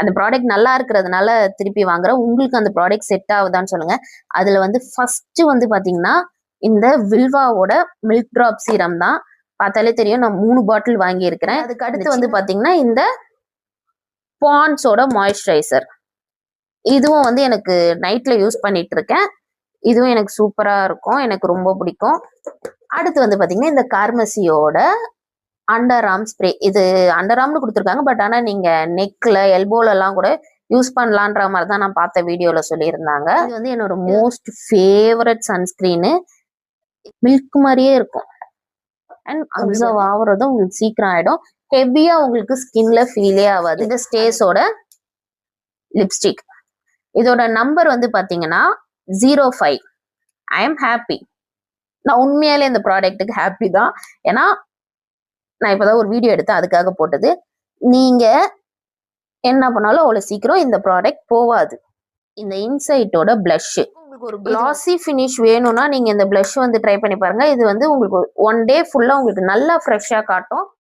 அந்த ப்ராடக்ட் நல்லா இருக்கிறதுனால திருப்பி வாங்குறேன். உங்களுக்கு அந்த ப்ராடக்ட் செட் ஆகுதான்னு சொல்லுங்க. அதுல வந்து ஃபர்ஸ்ட் வந்து பாத்தீங்கன்னா இந்த வில்வாவோட மில்க் டிராப் சீரம் தான். பார்த்தாலே தெரியும், நான் 3 பாட்டில் வாங்கி இருக்கிறேன். அதுக்கு அடுத்து வந்து பாத்தீங்கன்னா இந்த பாண்ட்ஸோட மாய்ஸ்சரைசர். இதுவும் வந்து எனக்கு நைட்ல யூஸ் பண்ணிட்டு இருக்கேன். இதுவும் எனக்கு சூப்பரா இருக்கும், எனக்கு ரொம்ப பிடிக்கும். அடுத்து வந்து பாத்தீங்கன்னா இந்த கார்மசியோட அண்டர் ஆர்ம் ஸ்ப்ரே. இது அண்டர் ஆர்ம்னு கொடுத்துருக்காங்க, பட் ஆனா நீங்க நெக்ல எல்போல எல்லாம் கூட யூஸ் பண்ணலான்ற மாதிரி தான் நான் பார்த்த வீடியோல சொல்லியிருந்தாங்க. இது வந்து என்னோட மோஸ்ட் ஃபேவரட் சன்ஸ்கிரீனு. மில்க் மாதிரியே இருக்கும் அண்ட் அப்சர்வ் ஆகுறதும் உங்களுக்கு சீக்கிரம் ஆயிடும். ஹெவியா உங்களுக்கு ஸ்கின்ல ஃபீலே ஆகாது. இந்த ஸ்டேஸோட லிப்ஸ்டிக், இதோட நம்பர் வந்து பாத்தீங்கன்னா 05. I am happy. நான் உண்மையாலே இந்த ப்ராடக்ட்டுக்கு ஹாப்பி தான். ஏன்னா நான் இப்பதான் ஒரு வீடியோ எடுத்தேன், அதுக்காக போட்டது. நீங்க என்ன பண்ணாலும் அவ்வளவு சீக்கிரம் இந்த ப்ராடக்ட் போவாது. இந்த இன்சைட்டோட பிளஷ், உங்களுக்கு ஒரு கிளாசி ஃபினிஷ் வேணும்னா நீங்க இந்த பிளஷ் வந்து ட்ரை பண்ணி பாருங்க. இது வந்து உங்களுக்கு 1 டே ஃபுல்லா உங்களுக்கு நல்லா ஃப்ரெஷ்ஷா காட்டும்.